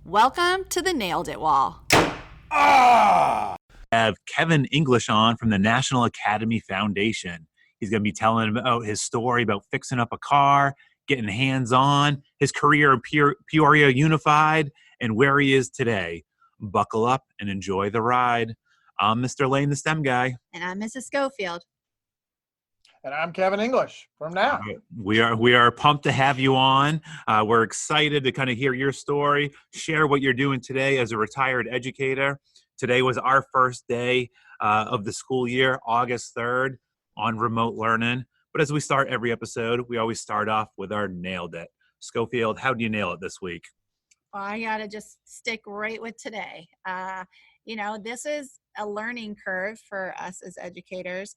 Welcome to the Nailed It Wall. Have Kevin English on from the National Academy Foundation. He's going to be telling about his story about fixing up a car, getting hands-on, his career at Peoria Unified, and where he is today. Buckle up and enjoy the ride. I'm Mr. Lane, the STEM guy. And I'm Mrs. Scofield. And I'm Kevin English from now. We are pumped to have you on. We're excited to kind of hear your story, share what you're doing today as a retired educator. Today was our first day of the school year, August 3rd, on remote learning. But as we start every episode, we always start off with our Nailed It. Scofield, how do you nail it this week? Well, I got to just stick right with today. This is a learning curve for us as educators.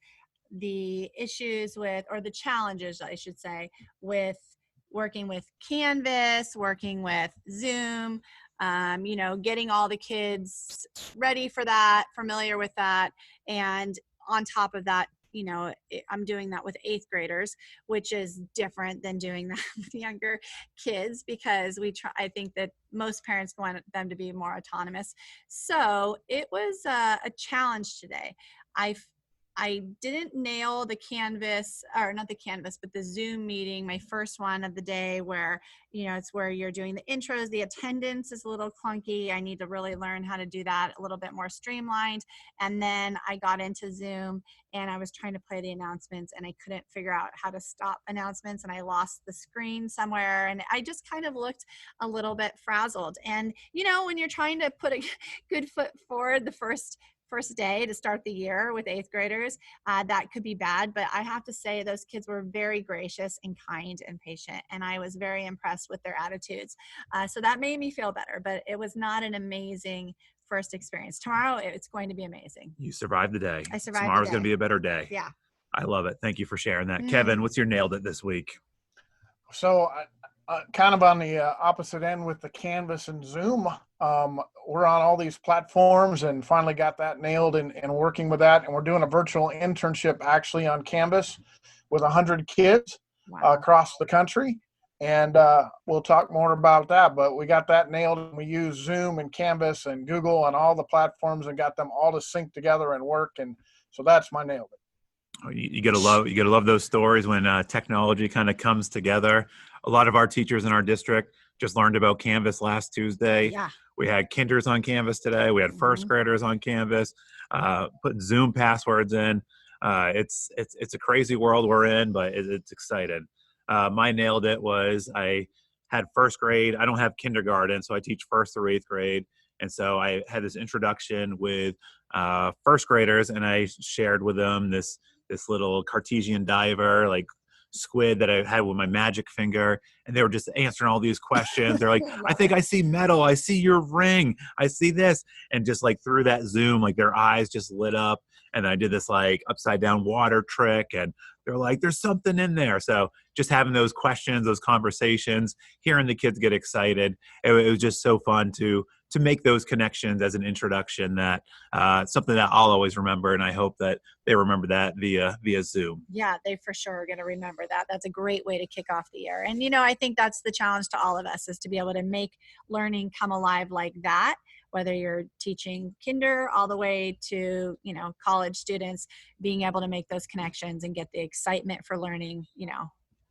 The issues with, or the challenges, I should say, with working with Canvas, working with Zoom, getting all the kids ready for that, familiar with that. And on top of that, I'm doing that with 8th graders, which is different than doing that with younger kids because I think that most parents want them to be more autonomous. So it was a challenge today. I didn't nail the Canvas, or not the Canvas, but the Zoom meeting, my first one of the day where, it's where you're doing the intros. The attendance is a little clunky. I need to really learn how to do that a little bit more streamlined. And then I got into Zoom and I was trying to play the announcements and I couldn't figure out how to stop announcements and I lost the screen somewhere. And I just kind of looked a little bit frazzled. And, when you're trying to put a good foot forward the first day to start the year with 8th graders, that could be bad. But I have to say those kids were very gracious and kind and patient. And I was very impressed with their attitudes. So that made me feel better, but it was not an amazing first experience. Tomorrow, it's going to be amazing. You survived the day. I survived Tomorrow's the day. going to be a better day. Yeah. I love it. Thank you for sharing that. Kevin, what's your Nailed It this week? So kind of on the opposite end with the Canvas and Zoom, we're on all these platforms and finally got that nailed and working with that. And we're doing a virtual internship actually on Canvas with 100 kids across the country. And we'll talk more about that, but we got that nailed. And we use Zoom and Canvas and Google and all the platforms and got them all to sync together and work. And so that's my nailed it. Oh, you gotta love those stories when technology kind of comes together. A lot of our teachers in our district just learned about Canvas last Tuesday. Yeah. We had kinders on Canvas today. We had first graders on Canvas, putting Zoom passwords in. It's a crazy world we're in, but it's exciting. My Nailed It was I had first grade. I don't have kindergarten, so I teach 1st through 8th grade. And so I had this introduction with first graders, and I shared with them this little Cartesian diver, like squid that I had with my magic finger. And they were just answering all these questions. They're like, I think I see metal. I see your ring. I see this. And just like through that Zoom, like their eyes just lit up. And I did this like upside down water trick. And they're like, there's something in there. So just having those questions, those conversations, hearing the kids get excited. It was just so fun to make those connections as an introduction. That something that I'll always remember. And I hope that they remember that via Zoom. Yeah, they for sure are going to remember that. That's a great way to kick off the year. And, I think that's the challenge to all of us is to be able to make learning come alive like that, whether you're teaching kinder all the way to, college students, being able to make those connections and get the excitement for learning,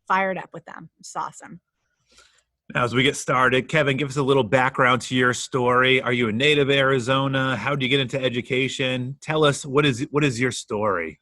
fired up with them. It's awesome. Now, as we get started, Kevin, give us a little background to your story. Are you a native Arizona? How did you get into education? Tell us, what is your story?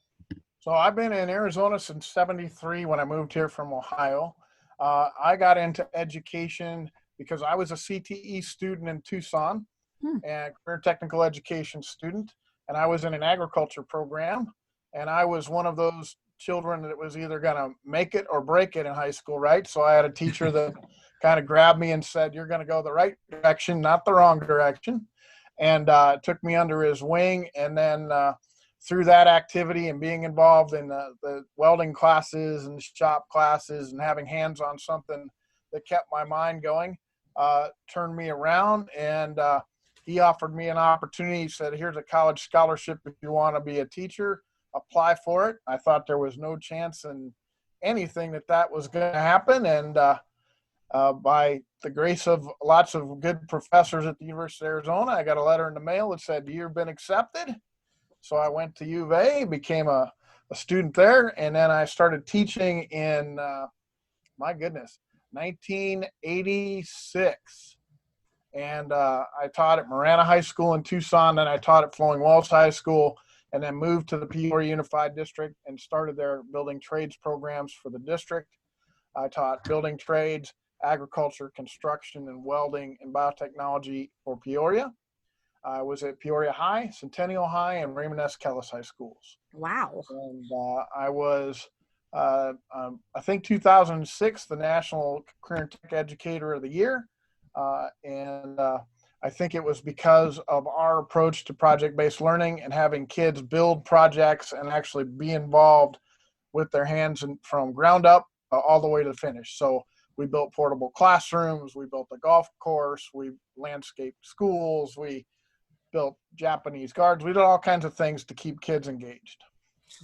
So I've been in Arizona since '73 when I moved here from Ohio. I got into education because I was a CTE student in Tucson and career technical education student. And I was in an agriculture program. And I was one of those children that was either going to make it or break it in high school, right? So I had a teacher that kind of grabbed me and said, you're going to go the right direction, not the wrong direction. And took me under his wing. And then through that activity and being involved in the welding classes and shop classes and having hands on something that kept my mind going, turned me around. And he offered me an opportunity. He said, here's a college scholarship if you want to be a teacher. Apply for it. I thought there was no chance in anything that was going to happen. And By the grace of lots of good professors at the University of Arizona, I got a letter in the mail that said, "You've been accepted." So I went to U of A, became a student there, and then I started teaching in, my goodness, 1986. And I taught at Marana High School in Tucson, then I taught at Flowing Walls High School, and then moved to the Peoria Unified District and started their building trades programs for the district. I taught building trades, agriculture, construction, and welding and biotechnology for Peoria. I was at Peoria High, Centennial High, and Raymond S. Kellis High Schools. Wow. And I was, I think 2006, the National Career and Tech Educator of the Year. And I think it was because of our approach to project-based learning and having kids build projects and actually be involved with their hands and from ground up all the way to the finish. So we built portable classrooms, we built a golf course, we landscaped schools, we built Japanese gardens. We did all kinds of things to keep kids engaged.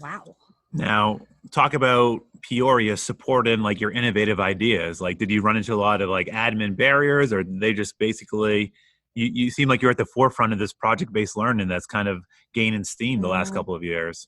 Wow. Now, talk about Peoria supporting like your innovative ideas. Like, did you run into a lot of like admin barriers, or did they just basically, you seem like you're at the forefront of this project-based learning that's kind of gaining steam the last couple of years?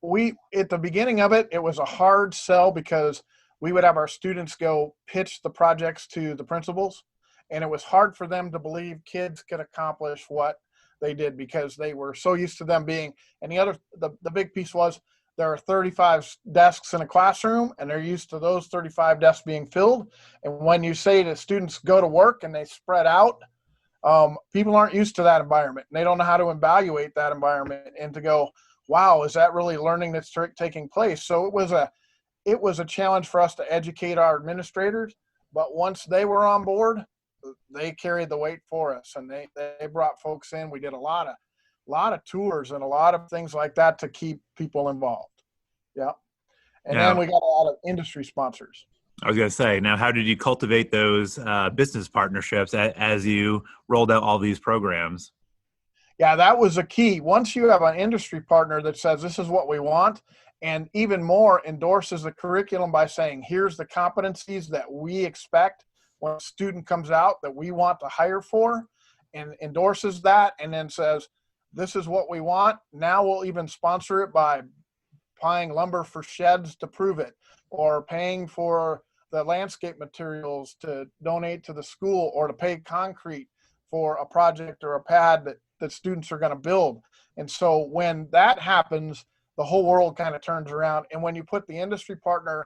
We, at the beginning of it, it was a hard sell because we would have our students go pitch the projects to the principals, and it was hard for them to believe kids could accomplish what they did because they were so used to them being, and the big piece was there are 35 desks in a classroom and they're used to those 35 desks being filled. And when you say to students go to work and they spread out, people aren't used to that environment. And they don't know how to evaluate that environment and to go, wow, is that really learning that's taking place? So it was a challenge for us to educate our administrators, but once they were on board, they carried the weight for us, and they brought folks in. We did a lot of tours and a lot of things like that to keep people involved. Yeah. And then Now, we got a lot of industry sponsors. I was going to say, now, how did you cultivate those business partnerships as you rolled out all these programs? Yeah, that was a key. Once you have an industry partner that says this is what we want, and even more endorses the curriculum by saying here's the competencies that we expect when a student comes out that we want to hire for, and endorses that, and then says this is what we want. Now we'll even sponsor it by buying lumber for sheds to prove it, or paying for the landscape materials to donate to the school, or to pay concrete for a project or a pad that students are going to build. And so when that happens, the whole world kind of turns around. And when you put the industry partner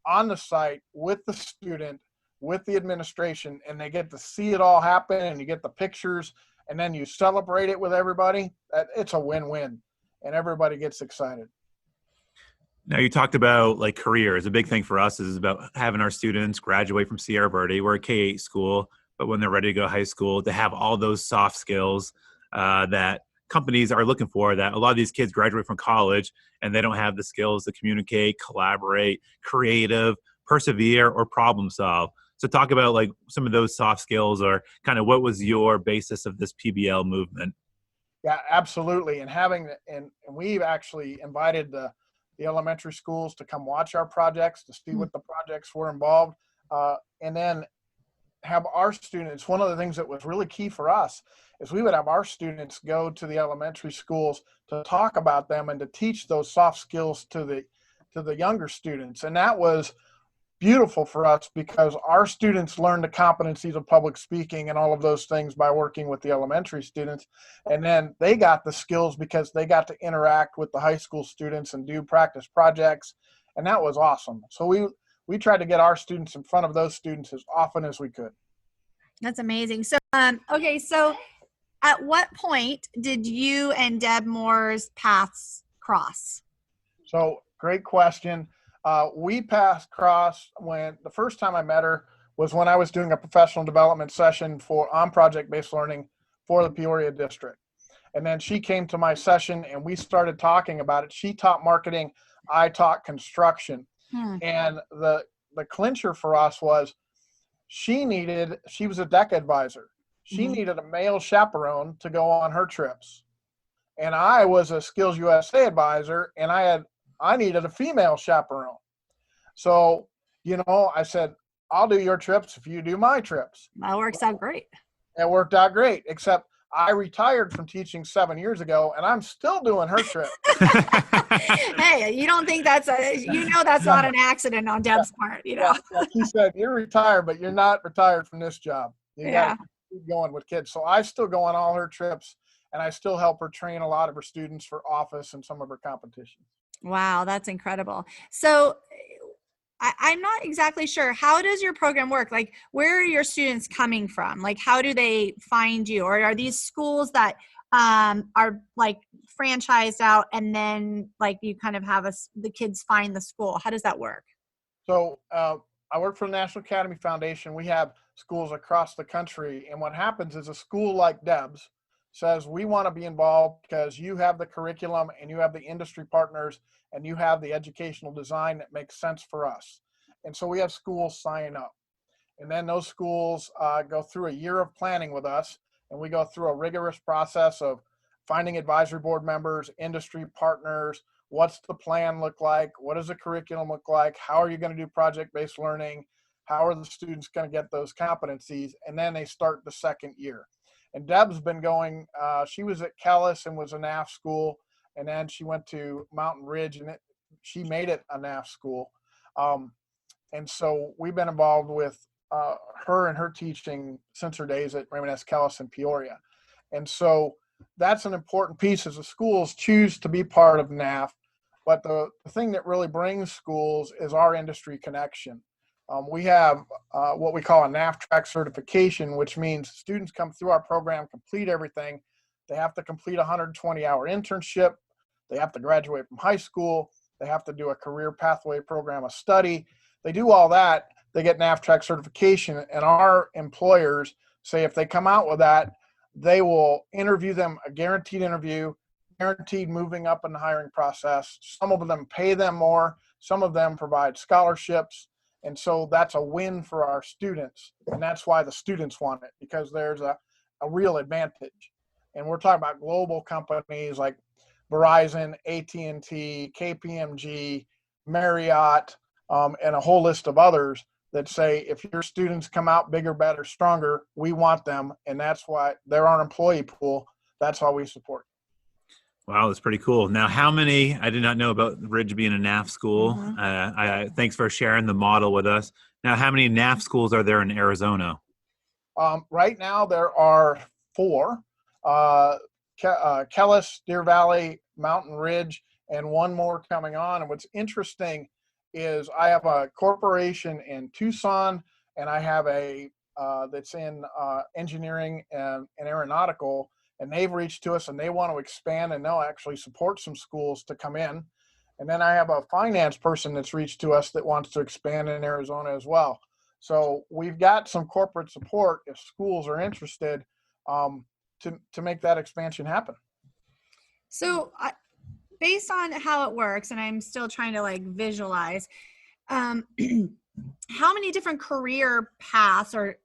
on the site with the student, with the administration, and they get to see it all happen, and you get the pictures, and then you celebrate it with everybody, it's a win-win, and everybody gets excited. Now, you talked about like careers. A big thing for us is about having our students graduate from Sierra Verde. We're a K-8 school, but when they're ready to go to high school, to have all those soft skills that companies are looking for, that a lot of these kids graduate from college and they don't have the skills to communicate, collaborate, creative, persevere, or problem solve. So talk about like some of those soft skills, or kind of what was your basis of this PBL movement? Yeah, absolutely. And we've actually invited the elementary schools to come watch our projects, to see what the projects were involved, and then have our students. One of the things that was really key for us is we would have our students go to the elementary schools to talk about them and to teach those soft skills to the younger students. And that was beautiful for us because our students learned the competencies of public speaking and all of those things by working with the elementary students. And then they got the skills because they got to interact with the high school students and do practice projects. And that was awesome. So we tried to get our students in front of those students as often as we could. That's amazing. So, okay. So at what point did you and Deb Moore's paths cross? So great question. We passed cross when the first time I met her was when I was doing a professional development session on project-based learning for the Peoria district. And then she came to my session and we started talking about it. She taught marketing, I taught construction. And the clincher for us was she was a deck advisor. She needed a male chaperone to go on her trips. And I was a Skills USA advisor, and I needed a female chaperone. So, I said, I'll do your trips if you do my trips. That works out great. It worked out great, except I retired from teaching 7 years ago, and I'm still doing her trip. Hey, you don't think that's that's No, not an accident on Deb's part, yeah, yeah. She said, "You're retired, but you're not retired from this job. You got to Yeah. keep going with kids." So I still go on all her trips, and I still help her train a lot of her students for office and some of her competitions. Wow, that's incredible. So I'm not exactly sure. How does your program work? Like, where are your students coming from? Like, how do they find you? Or are these schools that are like franchised out and then like you kind of have the kids find the school? How does that work? So I work for the National Academy Foundation. We have schools across the country, and what happens is a school like Deb's says we want to be involved because you have the curriculum and you have the industry partners and you have the educational design that makes sense for us. And so we have schools sign up, and then those schools go through a year of planning with us, and we go through a rigorous process of finding advisory board members, industry partners. What's the plan look like? What does the curriculum look like? How are you going to do project-based learning? How are the students going to get those competencies? And then they start the second year. And Deb's been going, she was at Kellis and was a NAF school, and then she went to Mountain Ridge, and she made it a NAF school. And so we've been involved with her and her teaching since her days at Raymond S. Kellis in Peoria. And so that's an important piece as the schools choose to be part of NAF. But the thing that really brings schools is our industry connection. We have what we call a NAF track certification, which means students come through our program, complete everything. They have to complete a 120-hour internship. They have to graduate from high school. They have to do a career pathway program of study. They do all that, they get NAF track certification, and our employers say if they come out with that, they will interview them, a guaranteed interview, guaranteed moving up in the hiring process. Some of them pay them more, some of them provide scholarships, and so that's a win for our students, and that's why the students want it, because there's a real advantage. And we're talking about global companies like Verizon, AT&T, KPMG, Marriott, and a whole list of others that say if your students come out bigger, better, stronger, we want them, and that's why they're our employee pool. That's why we support. Wow, that's pretty cool. Now, how many? I did not know about Ridge being a NAF school. Mm-hmm. Thanks for sharing the model with us. Now, how many NAF schools are there in Arizona? Right now, there are 4: Kellis, Deer Valley, Mountain Ridge, and one more coming on. And what's interesting is I have a corporation in Tucson, and I have a that's in engineering and aeronautical, and they've reached to us and they want to expand, and they'll actually support some schools to come in. And then I have a finance person that's reached to us that wants to expand in Arizona as well. So we've got some corporate support if schools are interested to make that expansion happen. So based on how it works, and I'm still trying to like visualize, how many different career paths or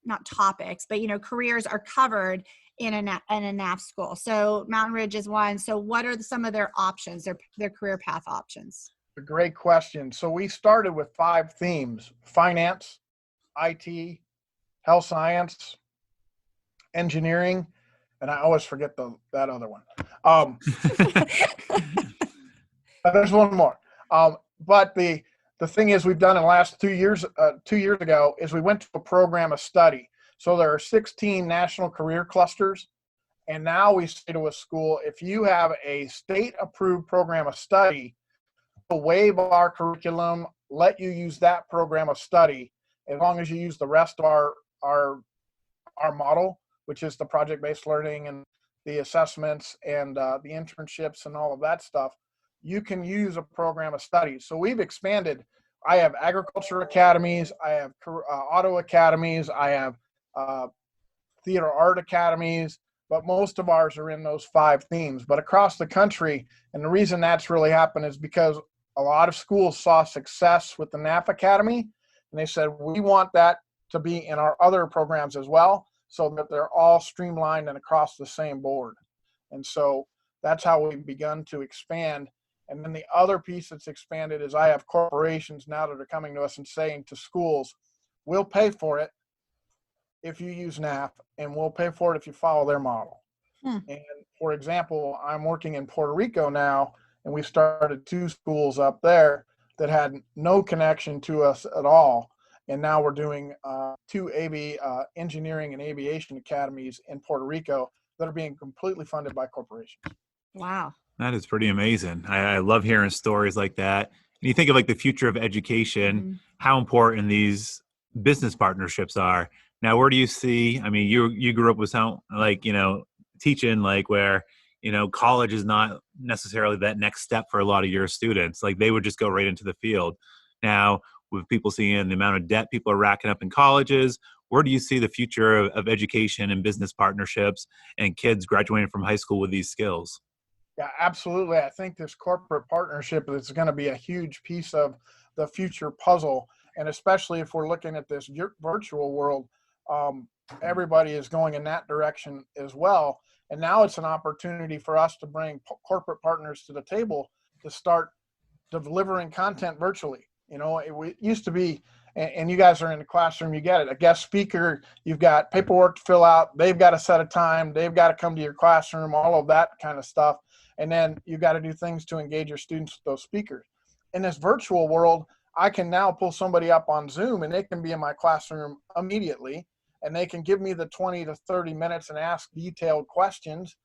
not topics, but careers are covered in a NAF school? So Mountain Ridge is one. So what are some of their options, their career path options? A great question. So we started with 5 themes: finance, IT, health science, engineering, and I always forget that other one. There's one more. But the thing is, we've done in the last 2 years, 2 years ago, is we went to a program of study. So there are 16 national career clusters. And now we say to a school, if you have a state-approved program of study, we'll waive our curriculum, let you use that program of study, as long as you use the rest of our model, which is the project-based learning and the assessments and the internships and all of that stuff. You can use a program of study. So we've expanded. I have agriculture academies, I have auto academies, I have theater art academies, but most of ours are in those 5 themes. But across the country, and the reason that's really happened is because a lot of schools saw success with the NAF Academy, and they said, we want that to be in our other programs as well, so that they're all streamlined and across the same board. And so that's how we've begun to expand. And then the other piece that's expanded is I have corporations now that are coming to us and saying to schools, we'll pay for it if you use NAP, and we'll pay for it if you follow their model. And for example, I'm working in Puerto Rico now, and we started 2 schools up there that had no connection to us at all. And now we're doing 2 engineering and aviation academies in Puerto Rico that are being completely funded by corporations. Wow. That is pretty amazing. I love hearing stories like that. And you think of like the future of education, how important these business partnerships are. Now, where do you see, I mean, you grew up with sound like, teaching like where, college is not necessarily that next step for a lot of your students. Like they would just go right into the field. Now, with people seeing the amount of debt people are racking up in colleges, where do you see the future of education and business partnerships and kids graduating from high school with these skills? Yeah, absolutely. I think this corporate partnership is going to be a huge piece of the future puzzle. And especially if we're looking at this virtual world, everybody is going in that direction as well. And now it's an opportunity for us to bring corporate partners to the table to start delivering content virtually. It used to be, and you guys are in the classroom, you get it, a guest speaker, you've got paperwork to fill out, they've got to set a time, they've got to come to your classroom, all of that kind of stuff. And then you've got to do things to engage your students with those speakers. In this virtual world, I can now pull somebody up on Zoom and they can be in my classroom immediately, and they can give me the 20 to 30 minutes and ask detailed questions.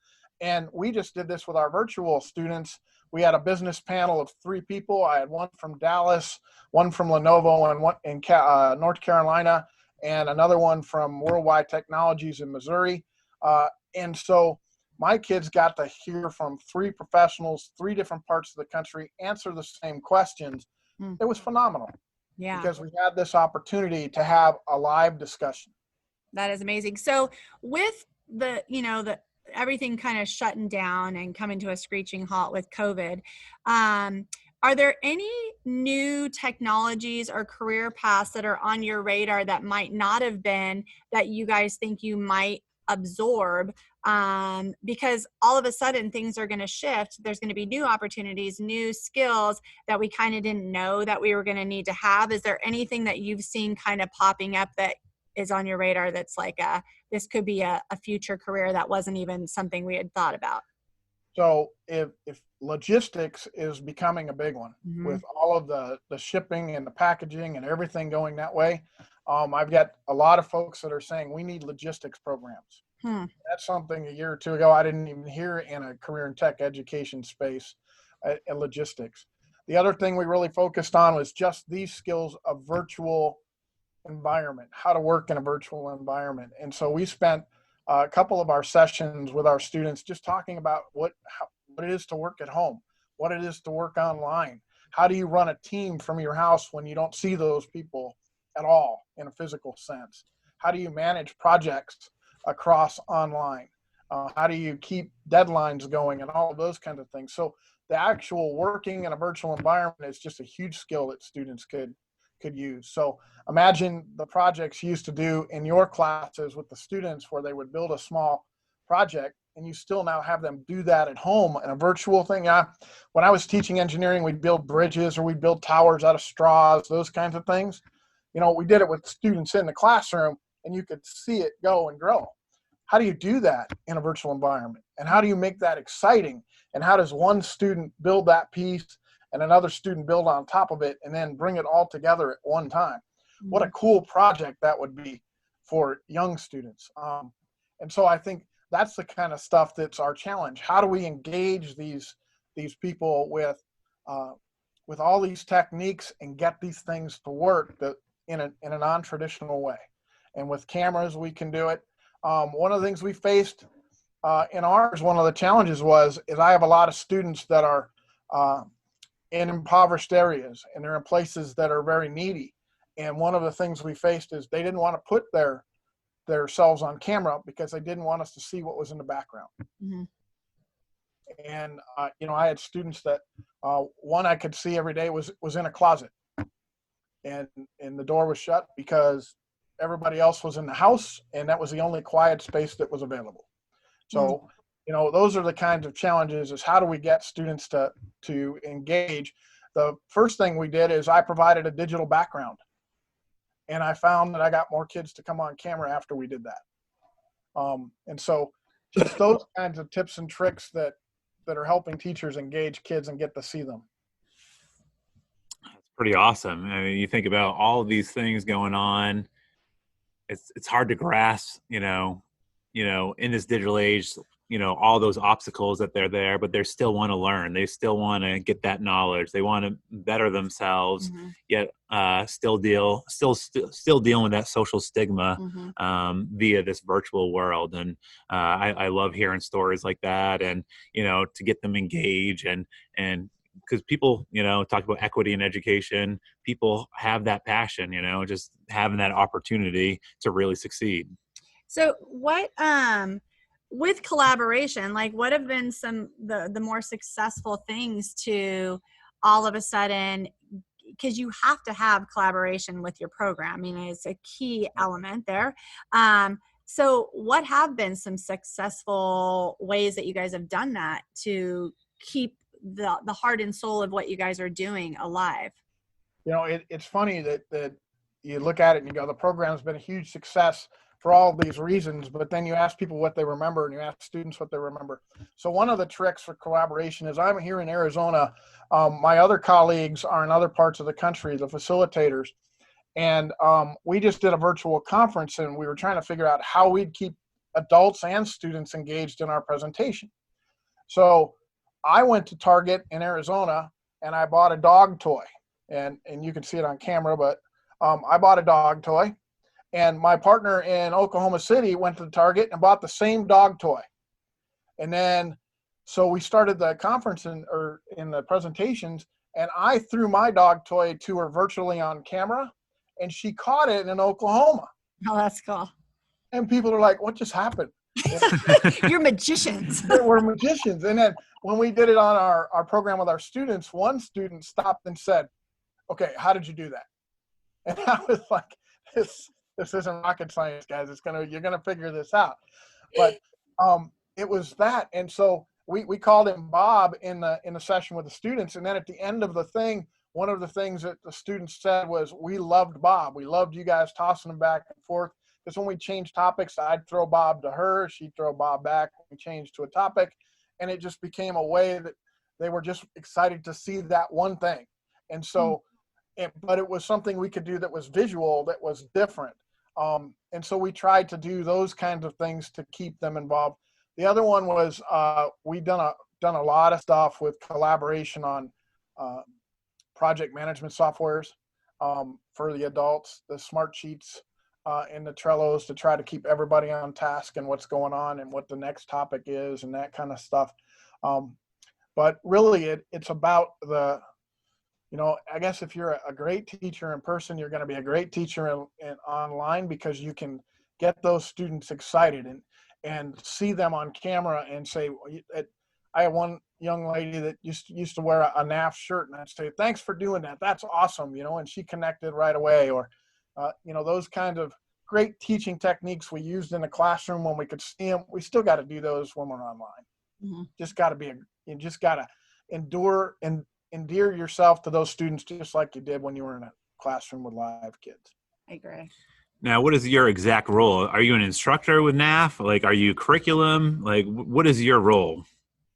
And we just did this with our virtual students. We had a business panel of 3 people. I had one from Dallas, one from Lenovo, and one in North Carolina, and another one from Worldwide Technologies in Missouri. And so my kids got to hear from 3 professionals, 3 different parts of the country, answer the same questions. It was phenomenal. Yeah. Because we had this opportunity to have a live discussion. That is amazing. So with the everything kind of shutting down and coming to a screeching halt with COVID, are there any new technologies or career paths that are on your radar that might not have been, that you guys think you might absorb? Because all of a sudden things are going to shift. There's going to be new opportunities, new skills that we kind of didn't know that we were going to need to have. Is there anything that you've seen kind of popping up that is on your radar that's like this could be a future career that wasn't even something we had thought about? So if logistics is becoming a big one with all of the shipping and the packaging and everything going that way, I've got a lot of folks that are saying we need logistics programs. That's something a year or 2 ago I didn't even hear in a career and tech education space, in logistics. The other thing we really focused on was just these skills of virtual environment, how to work in a virtual environment. And so we spent a couple of our sessions with our students just talking about what it is to work at home, what it is to work online. How do you run a team from your house when you don't see those people at all in a physical sense? How do you manage projects across online? How do you keep deadlines going and all of those kinds of things? So the actual working in a virtual environment is just a huge skill that students could use. So imagine the projects you used to do in your classes with the students where they would build a small project, and you still now have them do that at home in a virtual thing. When I was teaching engineering, we'd build bridges or we'd build towers out of straws, those kinds of things. We did it with students in the classroom, and you could see it go and grow. How do you do that in a virtual environment? And how do you make that exciting? And how does one student build that piece and another student build on top of it and then bring it all together at one time? What a cool project that would be for young students. And so I think that's the kind of stuff that's our challenge. How do we engage these people with all these techniques and get these things to work in a non-traditional way? And with cameras, we can do it. One of the things we faced in ours, one of the challenges is I have a lot of students that are in impoverished areas, and they're in places that are very needy. And one of the things we faced is they didn't want to put their selves on camera because they didn't want us to see what was in the background. And I had students that one I could see every day was in a closet, and the door was shut because everybody else was in the house, and that was the only quiet space that was available. So those are the kinds of challenges, is how do we get students to engage. The first thing we did is I provided a digital background, and I found that I got more kids to come on camera after we did that. And so just those kinds of tips and tricks that are helping teachers engage kids and get to see them. That's pretty awesome. I mean, you think about all of these things going on. It's hard to grasp, in this digital age, all those obstacles that they're there, but they still want to learn. They still want to get that knowledge. They want to better themselves, yet still dealing with that social stigma via this virtual world. And I love hearing stories like that, and to get them engaged and because people, talk about equity in education, people have that passion, just having that opportunity to really succeed. So what, with collaboration, like what have been some, the more successful things to all of a sudden, because you have to have collaboration with your program. I mean, it's a key element there. So what have been some successful ways that you guys have done that to keep the heart and soul of what you guys are doing alive? It's funny that you look at it and you go, the program's been a huge success for all these reasons, but then you ask people what they remember and you ask students what they remember. So one of the tricks for collaboration is, I'm here in Arizona. My other colleagues are in other parts of the country, the facilitators. And we just did a virtual conference, and we were trying to figure out how we'd keep adults and students engaged in our presentation. So I went to Target in Arizona and I bought a dog toy, and you can see it on camera, but I bought a dog toy, and my partner in Oklahoma City went to Target and bought the same dog toy. And then, so we started the conference in the presentations, and I threw my dog toy to her virtually on camera, and she caught it in Oklahoma. Oh, that's cool. And people are like, what just happened? You're magicians. We're magicians. And then when we did it on our program with our students, one student stopped and said, okay, how did you do that? And I was like, this isn't rocket science, guys. You're gonna figure this out. But it was that. And so we called him Bob in the session with the students. And then at the end of the thing, one of the things that the students said was, we loved Bob. We loved you guys tossing him back and forth. Because when we changed topics, I'd throw Bob to her, she'd throw Bob back. We changed to a topic, and it just became a way that they were just excited to see that one thing. And so, but it was something we could do that was visual, that was different. And so we tried to do those kinds of things to keep them involved. The other one was we done a lot of stuff with collaboration on project management softwares for the adults, the smart sheets and the Trellos, to try to keep everybody on task and what's going on and what the next topic is and that kind of stuff. But really it's about I guess if you're a great teacher in person, you're going to be a great teacher in online, because you can get those students excited and see them on camera and say, I had one young lady that used to wear a NAF shirt, and I'd say, thanks for doing that. That's awesome. And she connected right away. Or, those kinds of great teaching techniques we used in the classroom when we could see them, we still got to do those when we're online. You just got to endear yourself to those students, just like you did when you were in a classroom with live kids. I agree. Now, what is your exact role? Are you an instructor with NAF? Like, are you curriculum? Like, what is your role?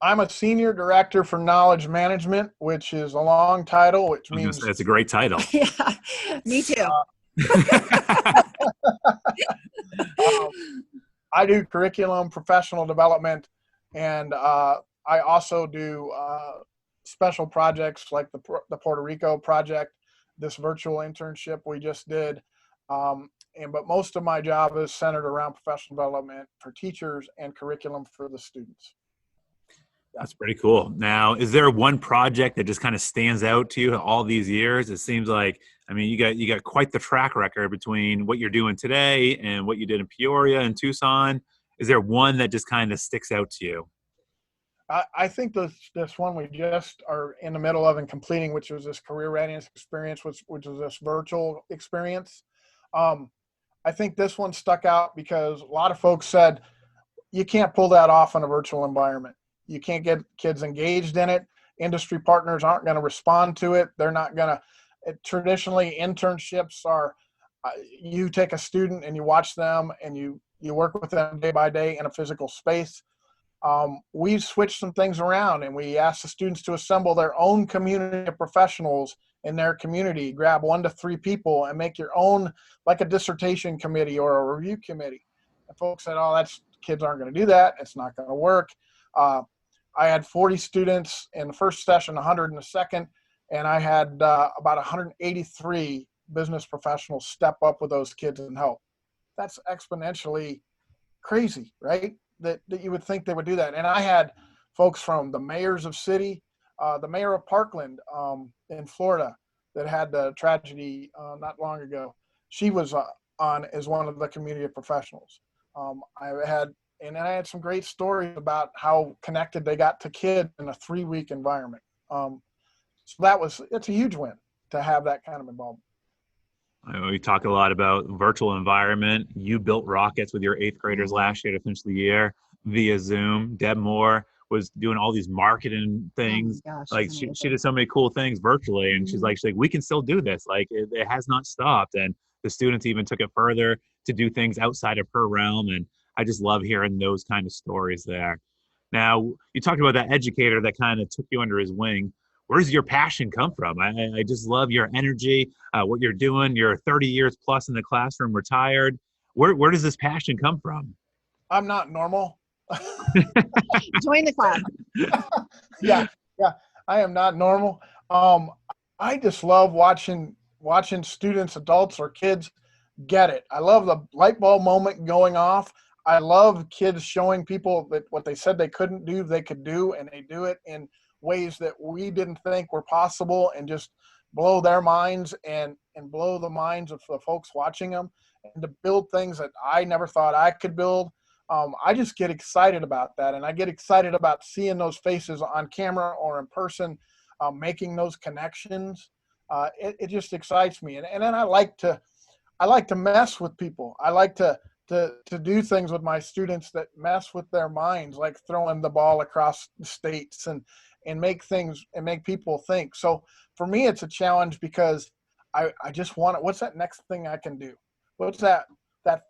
I'm a senior director for knowledge management, which is a long title, which means that's a great title. Yeah, me too. I do curriculum, professional development, and I also do special projects like the Puerto Rico project, this virtual internship we just did. But most of my job is centered around professional development for teachers and curriculum for the students. That's pretty cool. Now, is there one project that just kind of stands out to you all these years? It seems like, you got quite the track record between what you're doing today and what you did in Peoria and Tucson. Is there one that just kind of sticks out to you? I think this one we just are in the middle of and completing, which was this career readiness experience, which was this virtual experience. I think this one stuck out because a lot of folks said, you can't pull that off in a virtual environment. You can't get kids engaged in it. Industry partners aren't going to respond to it. They're not going to. Traditionally, internships are you take a student and you watch them and you work with them day by day in a physical space. We've switched some things around, and we asked the students to assemble their own community of professionals in their community, grab 1 to 3 people and make your own, like a dissertation committee or a review committee. And folks said, oh, kids aren't going to do that. It's not going to work. I had 40 students in the first session, 100 in the second, and I had about 183 business professionals step up with those kids and help. That's exponentially crazy, right? That you would think they would do that. And I had folks from the mayors of city, the mayor of Parkland in Florida that had the tragedy not long ago. She was on as one of the community professionals. I had some great stories about how connected they got to kids in a 3-week environment. So it's a huge win to have that kind of involvement. We talk a lot about virtual environment. You built rockets with your 8th graders last year to finish the year via Zoom. Deb Moore was doing all these marketing things. Oh my gosh, like she did so many cool things virtually, and she's like, we can still do this. Like it has not stopped. And the students even took it further to do things outside of her realm. And I just love hearing those kind of stories there. Now, you talked about that educator that kind of took you under his wing. Where does your passion come from? I just love your energy, what you're doing. You're 30 years plus in the classroom, retired. Where does this passion come from? I'm not normal. Join the club. Yeah. I am not normal. I just love watching students, adults, or kids get it. I love the light bulb moment going off. I love kids showing people that what they said they couldn't do, they could do, and they do it in ways that we didn't think were possible, and just blow their minds and blow the minds of the folks watching them, and to build things that I never thought I could build. I just get excited about that, and I get excited about seeing those faces on camera or in person, making those connections. It just excites me, and then I like to mess with people. I like to do things with my students that mess with their minds, like throwing the ball across the states and make people think. So for me, it's a challenge because I just want what's that next thing I can do? What's that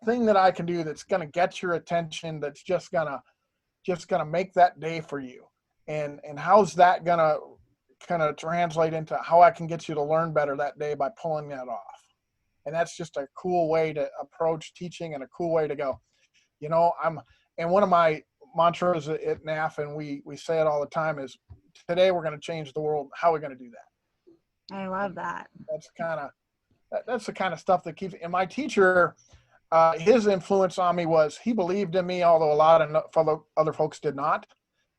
thing that I can do that's going to get your attention, that's just going to make that day for you? And how's that going to kind of translate into how I can get you to learn better that day by pulling that off? And that's just a cool way to approach teaching, and a cool way to go. And one of my mantras at NAF, and we say it all the time, is today we're going to change the world. How are we going to do that? I love that. That's the kind of stuff that keeps. And my teacher, his influence on me was he believed in me, although a lot of other folks did not,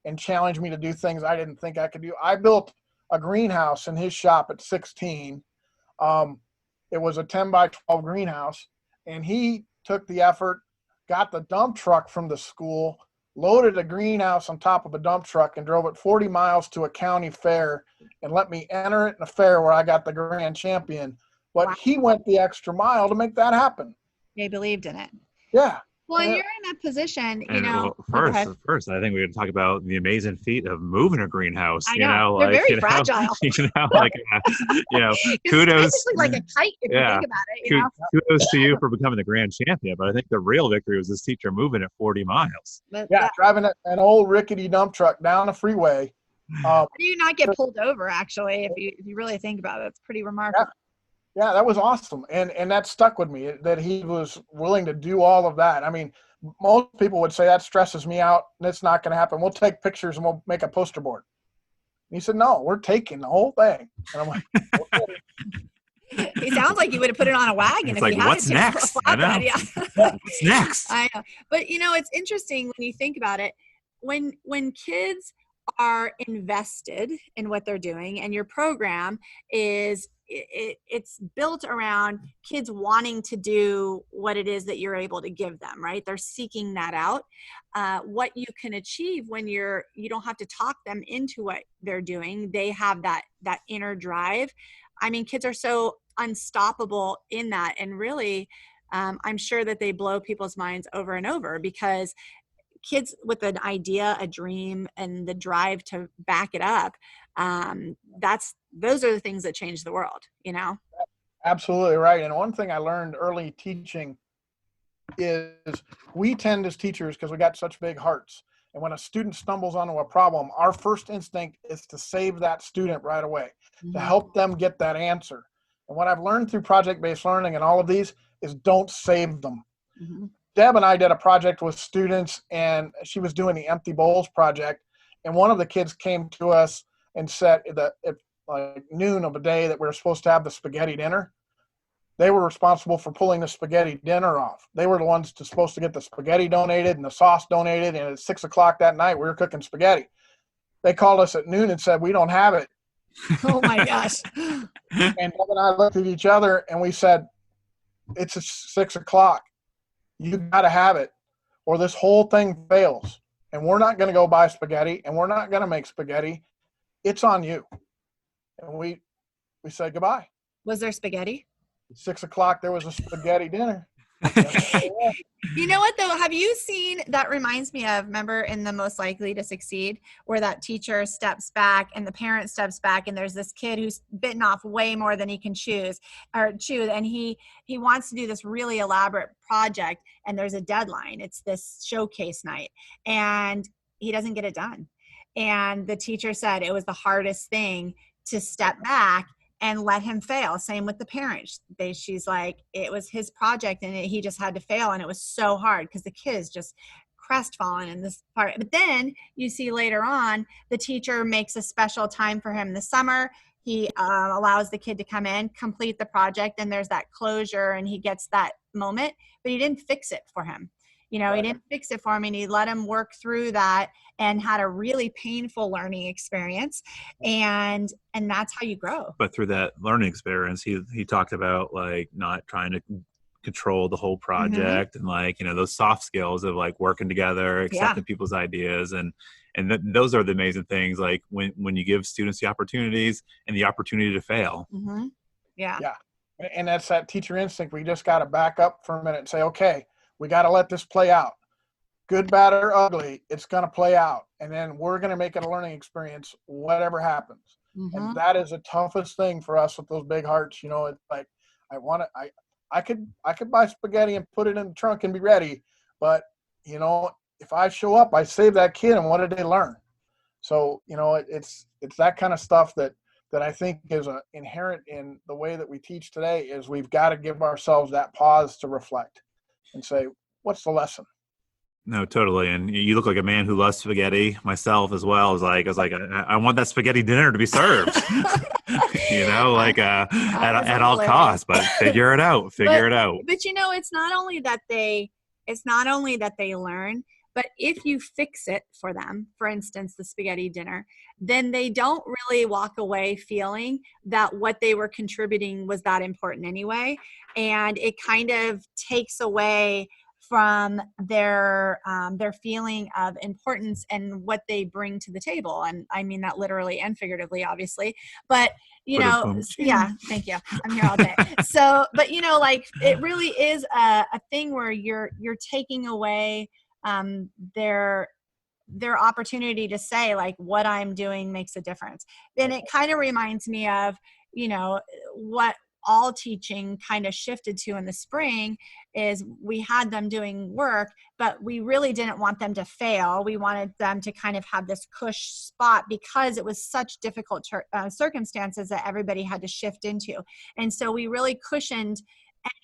and challenged me to do things I didn't think I could do. I built a greenhouse in his shop at 16. It was a 10 by 12 greenhouse, and he took the effort, got the dump truck from the school, loaded a greenhouse on top of a dump truck, and drove it 40 miles to a county fair and let me enter it in a fair where I got the grand champion. But wow, he went the extra mile to make that happen. They believed in it. Yeah. Well, and you're in that position, First, I think we got to talk about the amazing feat of moving a greenhouse. I know. They're very fragile. Kudos. It's like a kite if you think about it. Kudos to you for becoming the grand champion. But I think the real victory was this teacher moving it 40 miles. Driving an old rickety dump truck down a freeway. How do you not get pulled over, actually, if you really think about it? It's pretty remarkable. Yeah, that was awesome. And that stuck with me, that he was willing to do all of that. I mean, most people would say that stresses me out. That's not going to happen. We'll take pictures and we'll make a poster board. And he said, no, we're taking the whole thing. And I'm like, okay. It sounds like you would have put it on a wagon. It's if like, you had what's next? I know. What's next? I know. But, it's interesting when you think about it. When kids are invested in what they're doing, and your program is it's built around kids wanting to do what it is that you're able to give them, right? They're seeking that out. What you can achieve when you don't have to talk them into what they're doing. They have that inner drive. I mean, kids are so unstoppable in that. And really, I'm sure that they blow people's minds over and over, because kids with an idea, a dream, and the drive to back it up, those are the things that change the world, you know? Absolutely right. And one thing I learned early teaching is we tend as teachers, because we got such big hearts, and when a student stumbles onto a problem, our first instinct is to save that student right away, to help them get that answer. And what I've learned through project-based learning and all of these is don't save them. Deb and I did a project with students, and she was doing the Empty Bowls project, and one of the kids came to us and said that at like noon of a day that we were supposed to have the spaghetti dinner, they were responsible for pulling the spaghetti dinner off. They were the ones supposed to get the spaghetti donated and the sauce donated, and at 6 o'clock that night, we were cooking spaghetti. They called us at noon and said, we don't have it. Oh my gosh. And Deb and I looked at each other and we said, it's 6 o'clock. You got to have it, or this whole thing fails. And we're not going to go buy spaghetti, and we're not going to make spaghetti. It's on you. And we said goodbye. Was there spaghetti? 6 o'clock, there was a spaghetti dinner. You know what though? Have you seen, that reminds me of, remember in The Most Likely to Succeed, where that teacher steps back and the parent steps back, and there's this kid who's bitten off way more than he can chew, and he wants to do this really elaborate project, and there's a deadline. It's this showcase night, and he doesn't get it done. And the teacher said it was the hardest thing to step back and let him fail. Same with the parents. She's like, it was his project and he just had to fail. And it was so hard because the kid is just crestfallen in this part. But then you see later on, the teacher makes a special time for him this summer. He allows the kid to come in, complete the project, and there's that closure and he gets that moment, but he didn't fix it for him. You know, He didn't fix it for him, and he let him work through that and had a really painful learning experience. And that's how you grow. But through that learning experience, he talked about like not trying to control the whole project and like, you know, those soft skills of like working together, accepting people's ideas. And those are the amazing things. Like when you give students the opportunities and the opportunity to fail. Yeah. And that's that teacher instinct. We just got to back up for a minute and say, okay, we got to let this play out. Good, bad, or ugly, it's going to play out. And then we're going to make it a learning experience, whatever happens. And that is the toughest thing for us with those big hearts. You know, it's like, I could buy spaghetti and put it in the trunk and be ready. But, you know, if I show up, I save that kid, and what did they learn? So, you know, it's that kind of stuff that I think is inherent in the way that we teach today, is we've got to give ourselves that pause to reflect and say, what's the lesson? No, totally. And you look like a man who loves spaghetti. Myself as well. I was like, I want that spaghetti dinner to be served, you know, like at all costs, but figure it out. But you know, it's not only that they learn, but if you fix it for them, for instance, the spaghetti dinner, then they don't really walk away feeling that what they were contributing was that important anyway. And it kind of takes away from their feeling of importance and what they bring to the table. And I mean that literally and figuratively, obviously. But, you know, yeah, thank you. I'm here all day. So, but, you know, like it really is a thing where you're taking away their opportunity to say like what I'm doing makes a difference. Then it kind of reminds me of, you know, what all teaching kind of shifted to in the spring is we had them doing work, but we really didn't want them to fail. We wanted them to kind of have this cush spot because it was such difficult circumstances that everybody had to shift into. And so we really cushioned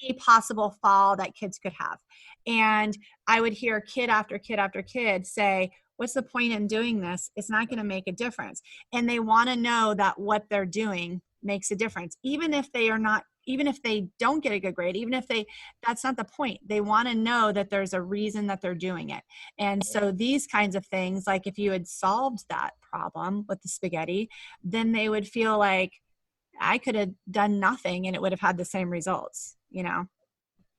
any possible fall that kids could have. And I would hear kid after kid after kid say, what's the point in doing this? It's not going to make a difference. And they want to know that what they're doing makes a difference, even if they don't get a good grade, that's not the point. They want to know that there's a reason that they're doing it. And so these kinds of things, like if you had solved that problem with the spaghetti, then they would feel like I could have done nothing and it would have had the same results, you know?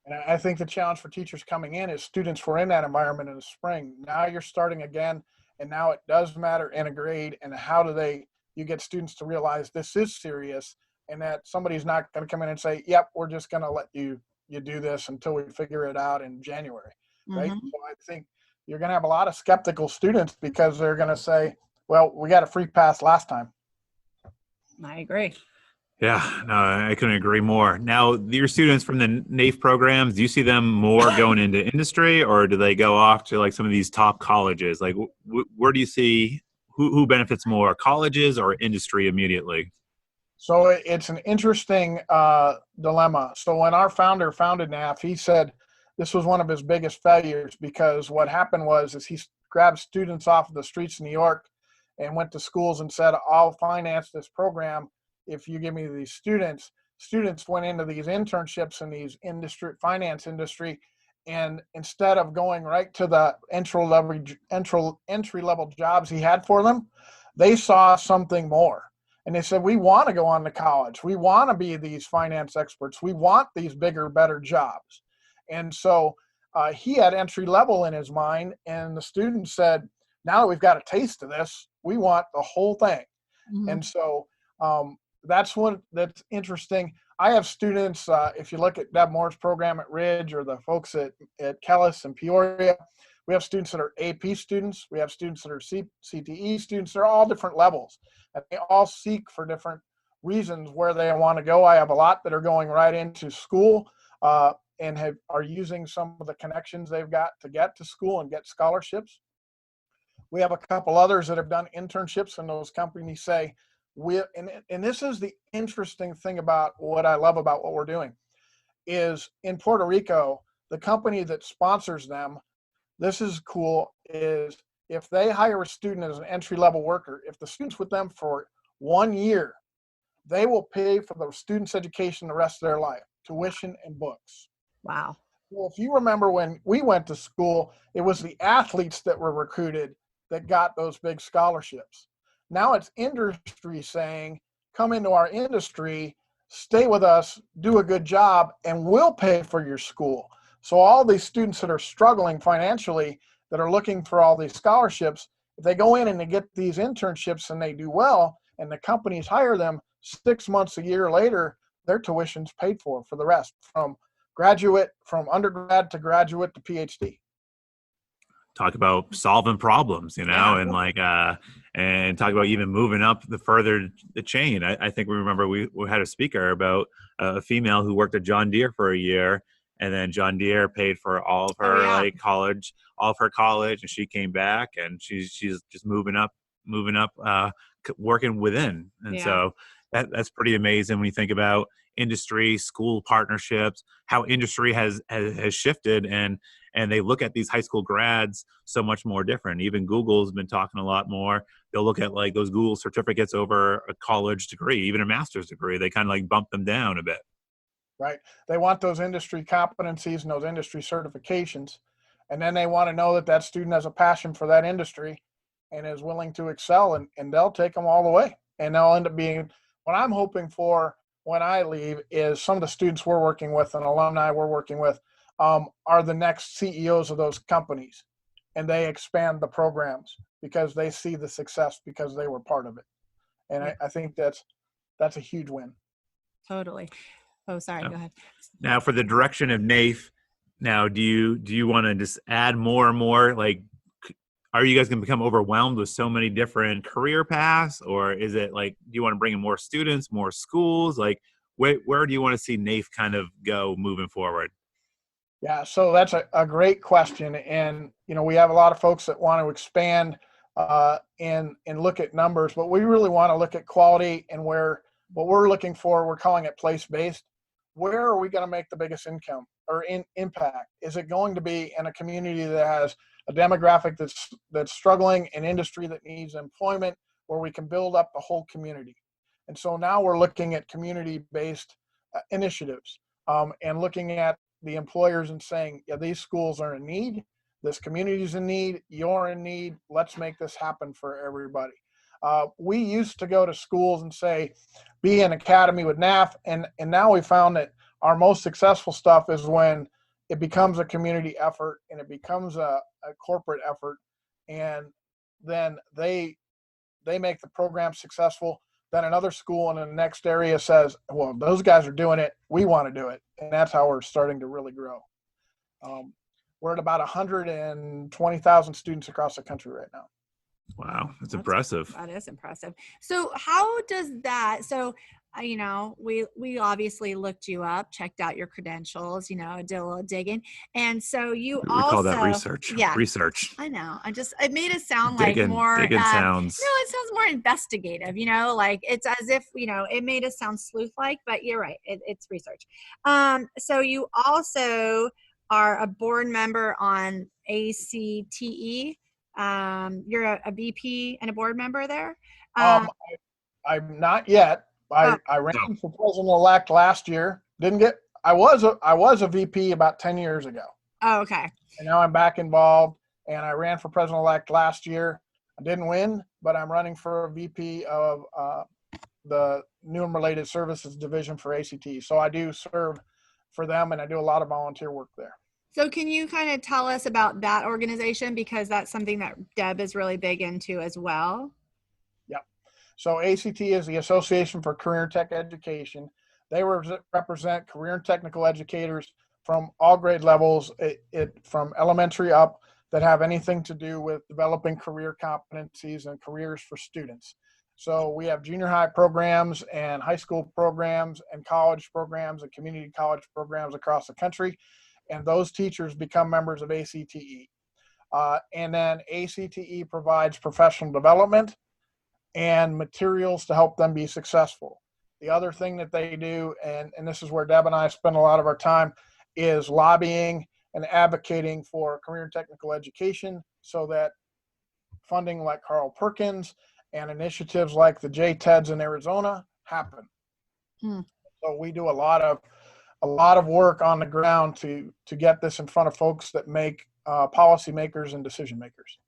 And I think the challenge for teachers coming in is students were in that environment in the spring. Now you're starting again, and now it does matter in a grade. And how do you get students to realize this is serious, and that somebody's not going to come in and say, yep, we're just going to let you do this until we figure it out in January, right? So I think you're going to have a lot of skeptical students because they're going to say, well, we got a free pass last time. I agree. Yeah, no, I couldn't agree more. Now, your students from the NAIF programs, do you see them more going into industry, or do they go off to like some of these top colleges? Like, where do you see who benefits more, colleges or industry immediately? So it's an interesting dilemma. So when our founder founded NAF, he said this was one of his biggest failures because what happened is he grabbed students off of the streets of New York and went to schools and said, I'll finance this program if you give me these students. Students went into these internships in these finance industry, and instead of going right to the entry level jobs he had for them, they saw something more. And they said, we want to go on to college. We want to be these finance experts. We want these bigger, better jobs. And so he had entry level in his mind. And the student said, now that we've got a taste of this, we want the whole thing. Mm-hmm. And so that's interesting. I have students, if you look at Deb Moore's program at Ridge or the folks at Kellis and Peoria, we have students that are AP students. We have students that are CTE students. They're all different levels. And they all seek for different reasons where they want to go. I have a lot that are going right into school and are using some of the connections they've got to get to school and get scholarships. We have a couple others that have done internships, and those companies say, and this is the interesting thing about what I love about what we're doing, is in Puerto Rico, the company that sponsors them, this is cool, is if they hire a student as an entry-level worker, if the student's with them for 1 year, they will pay for the student's education the rest of their life, tuition and books. Wow. Well, if you remember when we went to school, it was the athletes that were recruited that got those big scholarships. Now it's industry saying, come into our industry, stay with us, do a good job, and we'll pay for your school. So all these students that are struggling financially, that are looking for all these scholarships, if they go in and they get these internships and they do well, and the companies hire them, 6 months, a year later, their tuition's paid for the rest, from undergrad to graduate to PhD. Talk about solving problems, and like, and talk about even moving up the chain. I think we remember we had a speaker about a female who worked at John Deere for a year, and then John Deere paid for all of her college, and she came back and she's just moving up, working within. And so that's pretty amazing when you think about industry, school partnerships, how industry has shifted, and they look at these high school grads so much more different. Even Google's been talking a lot more. They'll look at like those Google certificates over a college degree, even a master's degree. They kind of like bump them down a bit. Right. They want those industry competencies and those industry certifications. And then they want to know that student has a passion for that industry and is willing to excel, and they'll take them all the way. And they'll end up being, what I'm hoping for when I leave is some of the students we're working with and alumni we're working with are the next CEOs of those companies. And they expand the programs because they see the success because they were part of it. And I think that's a huge win. Totally. Oh, sorry. Go ahead. Now, for the direction of NAIF, now do you want to just add more and more? Like, are you guys going to become overwhelmed with so many different career paths, or is it like, do you want to bring in more students, more schools? Like, where do you want to see NAIF kind of go moving forward? Yeah, so that's a great question, and we have a lot of folks that want to expand and look at numbers, but we really want to look at quality and what we're looking for. We're calling it place-based. Where are we going to make the biggest income or impact? Is it going to be in a community that has a demographic that's struggling, an industry that needs employment, where we can build up the whole community? And so now we're looking at community-based initiatives and looking at the employers and saying, yeah, these schools are in need, this community is in need, you're in need, let's make this happen for everybody. We used to go to schools and say, be an academy with NAF, and now we found that our most successful stuff is when it becomes a community effort and it becomes a corporate effort, and then they make the program successful. Then another school in the next area says, well, those guys are doing it, we want to do it. And that's how we're starting to really grow. we're at about 120,000 students across the country right now. Wow, that's impressive. That is impressive. So how does that, so, we obviously looked you up, checked out your credentials, did a little digging. And so you We call that also, research. yeah, Research. I know. It made it sound like more, Digging sounds. no, it sounds more investigative, like it's as if, it made us sound sleuth-like, but you're right. It's research. So you also are a board member on I.c.C. You're a VP and a board member there. I'm not yet. I ran No. for president-elect last year. Didn't get. I was a VP about 10 years ago. Oh, okay. And now I'm back involved. And I ran for president-elect last year. I didn't win, but I'm running for a VP of the New and Related Services Division for ACT. So I do serve for them, and I do a lot of volunteer work there. So can you kind of tell us about that organization, because that's something that Deb is really big into as well? Yep. So ACT is the Association for Career Tech Education. They represent career and technical educators from all grade levels, from elementary up, that have anything to do with developing career competencies and careers for students. So we have junior high programs and high school programs and college programs and community college programs across the country. And those teachers become members of ACTE. And then ACTE provides professional development and materials to help them be successful. The other thing that they do, and this is where Deb and I spend a lot of our time, is lobbying and advocating for career and technical education so that funding like Carl Perkins and initiatives like the JTEDs in Arizona happen. So we do a lot of work on the ground to get this in front of folks that make policymakers and decision makers.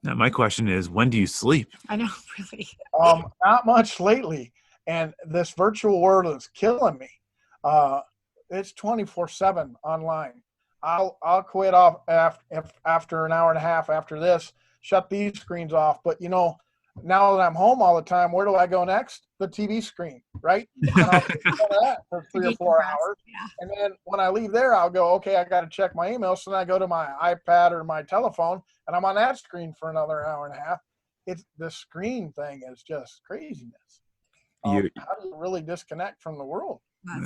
Now, my question is, when do you sleep? I know, really. Not much lately, and this virtual world is killing me. It's 24/7 online. I'll quit off after an hour and a half after this, shut these screens off. But now that I'm home all the time, where do I go next? The TV screen, right? And I'll go that for 3 or 4 hours. Yeah. And then when I leave there, I'll go, okay, I got to check my email. So then I go to my iPad or my telephone, and I'm on that screen for another hour and a half. The screen thing is just craziness. How do you really disconnect from the world?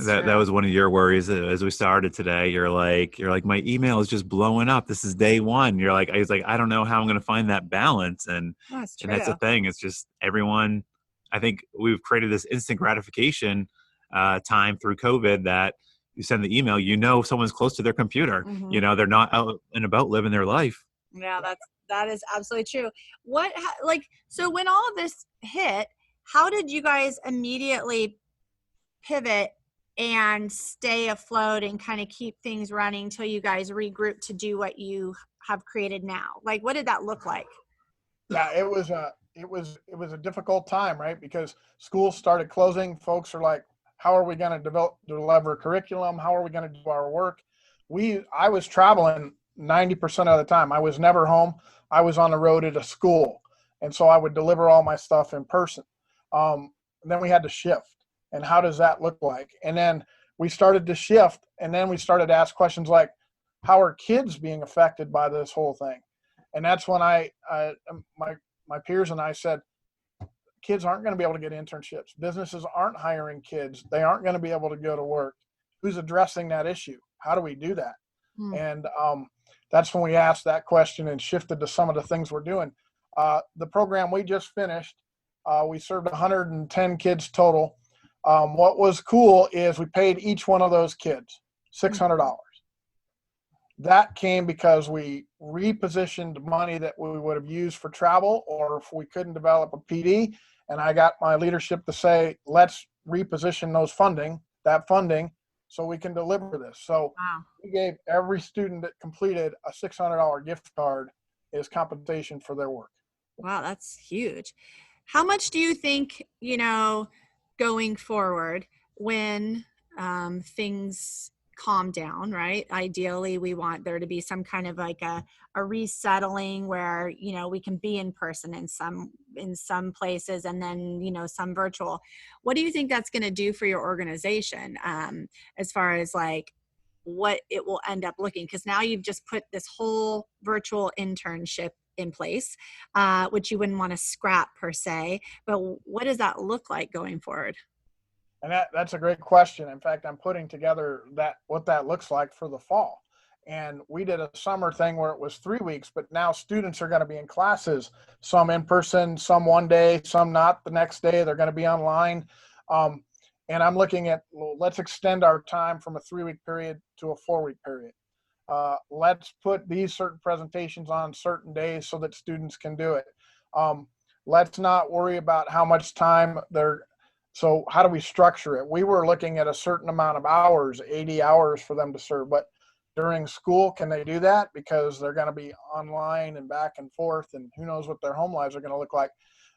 That was one of your worries as we started today. You're like, my email is just blowing up. This is day one. I was like, I don't know how I'm going to find that balance. And that's the thing. It's just everyone, I think we've created this instant gratification time through COVID that you send the email, someone's close to their computer, they're not out and about living their life. Yeah, that is absolutely true. So when all of this hit, how did you guys immediately pivot and stay afloat and kind of keep things running until you guys regroup to do what you have created now? Like, what did that look like? Yeah, it was a difficult time, right? Because schools started closing. Folks are like, how are we going to deliver curriculum? How are we going to do our work? I was traveling 90% of the time. I was never home. I was on the road at a school. And so I would deliver all my stuff in person. Then we had to shift. And how does that look like? And then we started to shift, and then we started to ask questions like, how are kids being affected by this whole thing? And that's when my peers and I said, kids aren't going to be able to get internships. Businesses aren't hiring kids. They aren't going to be able to go to work. Who's addressing that issue? How do we do that? And that's when we asked that question and shifted to some of the things we're doing. The program we just finished, we served 110 kids total. What was cool is we paid each one of those kids $600. That came because we repositioned money that we would have used for travel, or if we couldn't develop a PD, and I got my leadership to say, let's reposition that funding so we can deliver this. So we gave every student that completed a $600 gift card as compensation for their work. Wow, that's huge. How much do you think, going forward, when things calm down, right? Ideally, we want there to be some kind of like a resettling where, we can be in person in some places, and then, some virtual. What do you think that's going to do for your organization, as far as like what it will end up looking, because now you've just put this whole virtual internship in place, which you wouldn't want to scrap per se, but what does that look like going forward? And that's a great question. In fact, I'm putting together what that looks like for the fall. And we did a summer thing where it was 3 weeks, but now students are going to be in classes, some in person, some one day, some not the next day. They're going to be online. Um, and I'm looking at, well, let's extend our time from a 3-week period to a 4-week period. Let's put these certain presentations on certain days so that students can do it. Let's not worry about how much time they're. So how do we structure it? We were looking at a certain amount of hours, 80 hours for them to serve, but during school, can they do that? Because they're going to be online and back and forth, and who knows what their home lives are going to look like.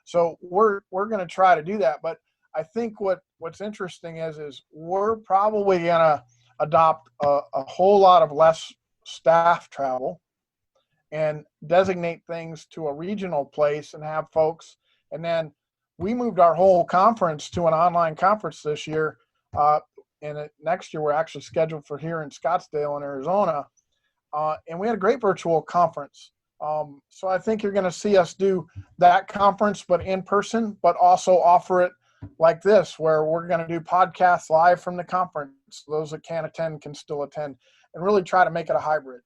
So we're going to try to do that. But I think what's interesting is we're probably going to adopt a whole lot of less staff travel and designate things to a regional place and have folks. And then we moved our whole conference to an online conference this year. And next year, we're actually scheduled for here in Scottsdale in Arizona. And we had a great virtual conference. So I think you're going to see us do that conference, but in person, but also offer it like this, where we're going to do podcasts live from the conference. Those that can't attend can still attend, and really try to make it a hybrid.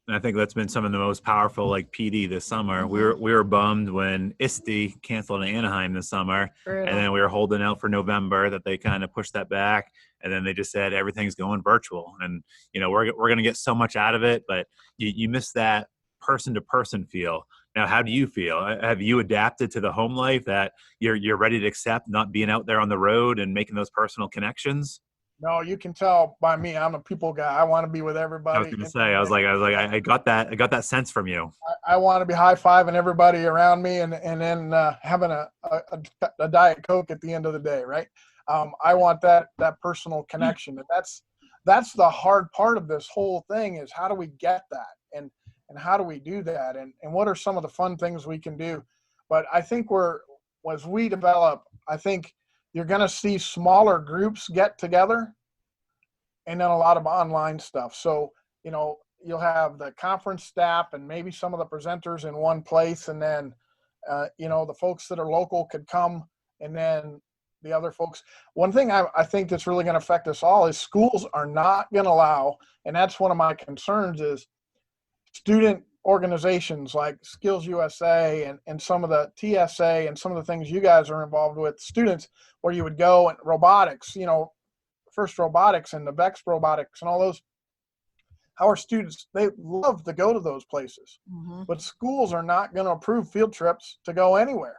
And I think that's been some of the most powerful, like PD this summer. Mm-hmm. We were bummed when I.c.C canceled in Anaheim this summer, Brutal. and then we were holding out for November that they kind of pushed that back, and then they just said everything's going virtual. And we're going to get so much out of it, but you miss that person to person feel. Now, how do you feel? Have you adapted to the home life that you're ready to accept not being out there on the road and making those personal connections? No, you can tell by me. I'm a people guy. I want to be with I was everybody. going to say, I got that sense from you. I want to be high-fiving everybody around me and then having a Diet Coke at the end of the day, right? I want that personal connection. And that's the hard part of this whole thing, is how do we get that? And how do we do that? And what are some of the fun things we can do? But I think as we develop, I think you're going to see smaller groups get together and then a lot of online stuff. So, you'll have the conference staff and maybe some of the presenters in one place. And then, the folks that are local could come, and then the other folks. One thing I think that's really going to affect us all is schools are not going to allow, and that's one of my concerns, is student organizations like Skills USA and some of the TSA and some of the things you guys are involved with, students, where you would go, and robotics, First Robotics and the VEX Robotics and all those. Our students, they love to go to those places. Mm-hmm. But schools are not going to approve field trips to go anywhere.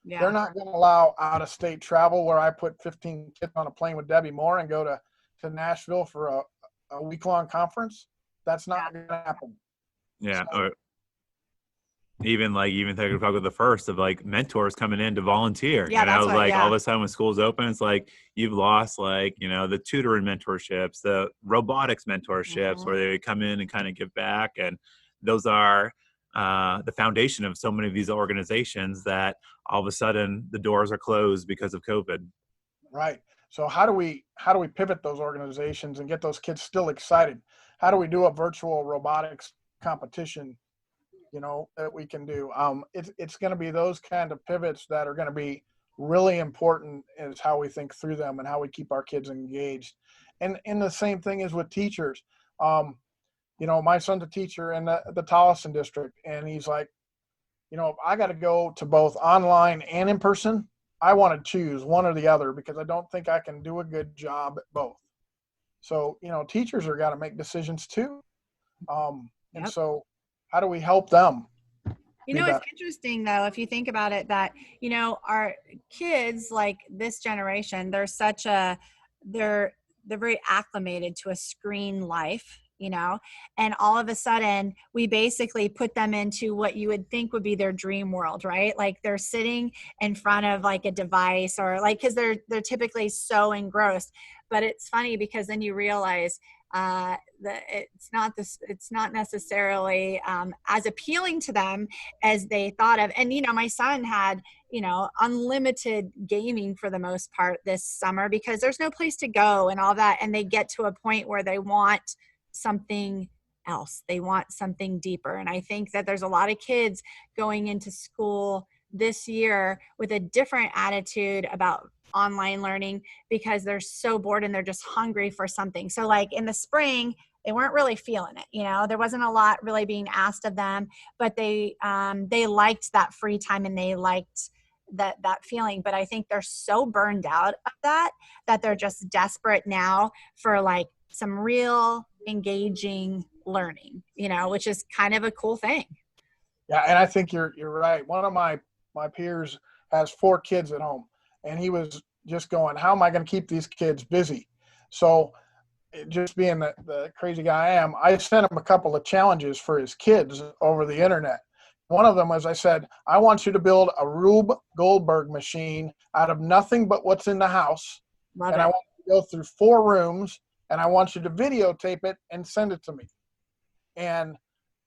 Yeah. They're not going to allow out-of-state travel where I put 15 kids on a plane with Debbie Moore and go to Nashville for a week-long conference. That's not going to happen. Yeah. So, even thinking about the first of like mentors coming in to volunteer. Yeah, and I was that's all of a sudden when school's open, it's like you've lost the tutoring mentorships, the robotics mentorships, Mm-hmm. where they come in and kind of give back. And those are the foundation of so many of these organizations that all of a sudden the doors are closed because of COVID. Right. So how do we pivot those organizations and get those kids still excited? How do we do a virtual robotics competition, that we can do? It's going to be those kind of pivots that are going to be really important, is how we think through them and how we keep our kids engaged. And the same thing is with teachers. My son's a teacher in the Tolleson district, and he's like, if I got to go to both online and in person, I want to choose one or the other, because I don't think I can do a good job at both. So, teachers are got to make decisions too. And so how do we help them? It's interesting though, if you think about it, that, our kids, like this generation, they're very acclimated to a screen life, and all of a sudden we basically put them into what you would think would be their dream world, right? Like they're sitting in front of like a device, or like, cause they're typically so engrossed. But it's funny because then you realize It's not necessarily as appealing to them as they thought of. And, my son had, unlimited gaming for the most part this summer because there's no place to go and all that. And they get to a point where they want something else. They want something deeper. And I think that there's a lot of kids going into school this year with a different attitude about online learning because they're so bored and they're just hungry for something. So like in the spring, they weren't really feeling it. There wasn't a lot really being asked of them, but they liked that free time and they liked that feeling. But I think they're so burned out of that they're just desperate now for like some real engaging learning, which is kind of a cool thing. Yeah, and I think you're right. One of my peers has 4 kids at home, and he was just going, how am I going to keep these kids busy? So just being the crazy guy I am, I sent him a couple of challenges for his kids over the internet. One of them was, I said, I want you to build a Rube Goldberg machine out of nothing but what's in the house. Love and it. I want you to go through 4 rooms, and I want you to videotape it and send it to me. And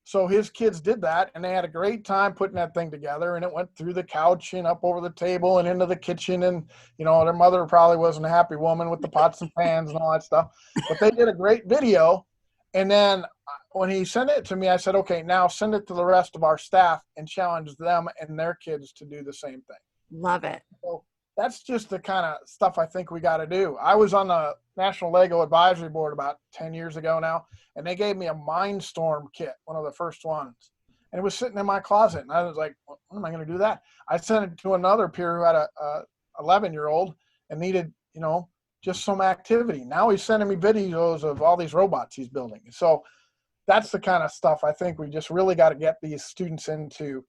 so his kids did that, and they had a great time putting that thing together, and it went through the couch and up over the table and into the kitchen. And, their mother probably wasn't a happy woman with the pots and pans and all that stuff, but they did a great video. And then when he sent it to me, I said, okay, now send it to the rest of our staff and challenge them and their kids to do the same thing. Love it. So that's just the kind of stuff I think we got to do. I was on the National Lego Advisory Board about 10 years ago now, and they gave me a Mindstorm kit, one of the first ones. And it was sitting in my closet, and I was like, when am I going to do that? I sent it to another peer who had a 11-year-old and needed, just some activity. Now he's sending me videos of all these robots he's building. So that's the kind of stuff I think we just really got to get these students into.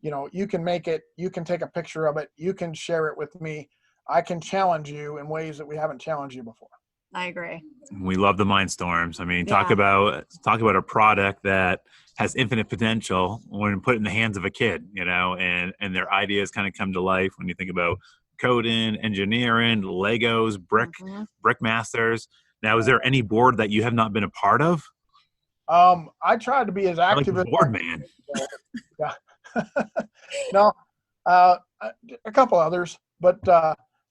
You can make it, you can take a picture of it, you can share it with me. I can challenge you in ways that we haven't challenged you before. I agree. We love the Mindstorms. I mean, Yeah. talk about a product that has infinite potential when put in the hands of a kid, and their ideas kind of come to life when you think about coding, engineering, Legos, brick masters. Now, is there any board that you have not been a part of? I tried to be as active as board man. Yeah. No, a couple others, but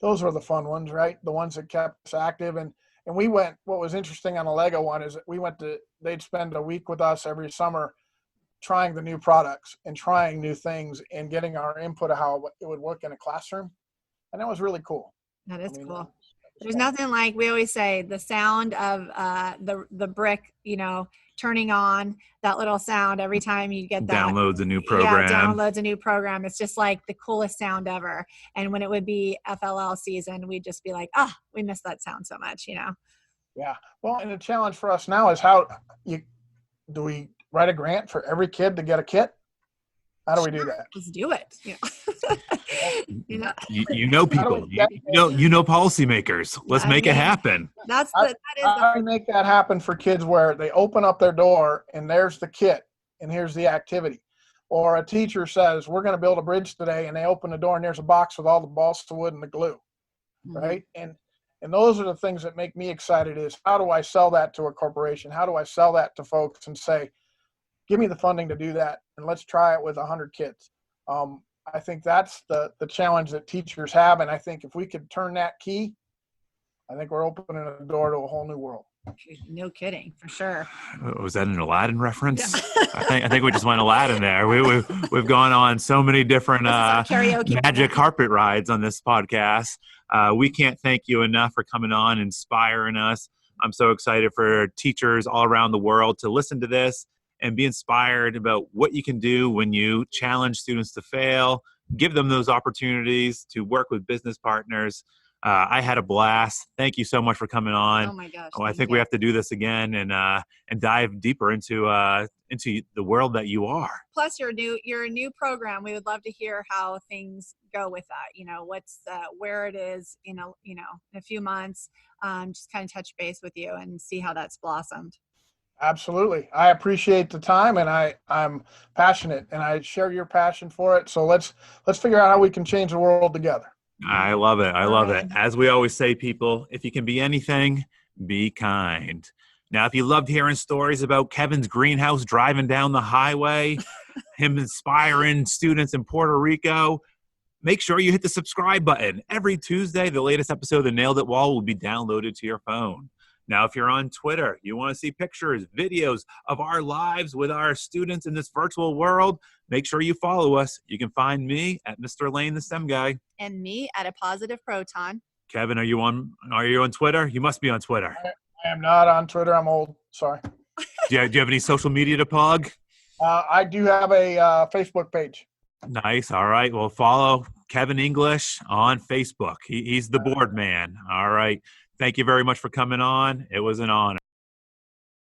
those were the fun ones, right? The ones that kept us active. And we went, what was interesting on the Lego one is that they'd spend a week with us every summer trying the new products and trying new things and getting our input of how it would work in a classroom. And that was really cool. That is cool. There's nothing like, we always say, the sound of the brick, turning on, that little sound every time you get that. Downloads a new program. Yeah, downloads a new program. It's just like the coolest sound ever. And when it would be FLL season, we'd just be like, we miss that sound so much, Yeah. Well, and the challenge for us now is do we write a grant for every kid to get a kit? How do we do that? Let's do it. People, policymakers. Let's make it happen. I make that happen for kids where they open up their door and there's the kit and here's the activity. Or a teacher says, we're going to build a bridge today, and they open the door and there's a box with all the balsa wood and the glue, right? And those are the things that make me excited is, how do I sell that to a corporation? How do I sell that to folks and say, give me the funding to do that, and let's try it with 100 kids. I think that's the challenge that teachers have, and I think if we could turn that key, I think we're opening a door to a whole new world. No kidding, for sure. Was that an Aladdin reference? I think we just went Aladdin there. We've gone on so many different magic carpet rides on this podcast. We can't thank you enough for coming on, inspiring us. I'm so excited for teachers all around the world to listen to this and be inspired about what you can do when you challenge students to fail, give them those opportunities to work with business partners. I had a blast. Thank you so much for coming on. Oh my gosh. I think we have to do this again and dive deeper into the world that you are. Plus, you're a new program. We would love to hear how things go with that. What's where it is in a few months. Just kind of touch base with you and see how that's blossomed. Absolutely. I appreciate the time, and I'm passionate, and I share your passion for it. So let's figure out how we can change the world together. I love it. I love it. As we always say, people, if you can be anything, be kind. Now, if you loved hearing stories about Kevin's greenhouse driving down the highway, him inspiring students in Puerto Rico, make sure you hit the subscribe button. Every Tuesday, the latest episode of the Nailed It Wall will be downloaded to your phone. Now, if you're on Twitter, you want to see pictures, videos of our lives with our students in this virtual world, make sure you follow us. You can find me at Mr. Lane, the STEM guy. And me at A Positive Proton. Kevin, are you on Twitter? You must be on Twitter. I am not on Twitter. I'm old. Sorry. Do you have any social media to plug? I do have a Facebook page. Nice. All right. Well, follow Kevin English on Facebook. He's the board man. All right. Thank you very much for coming on. It was an honor.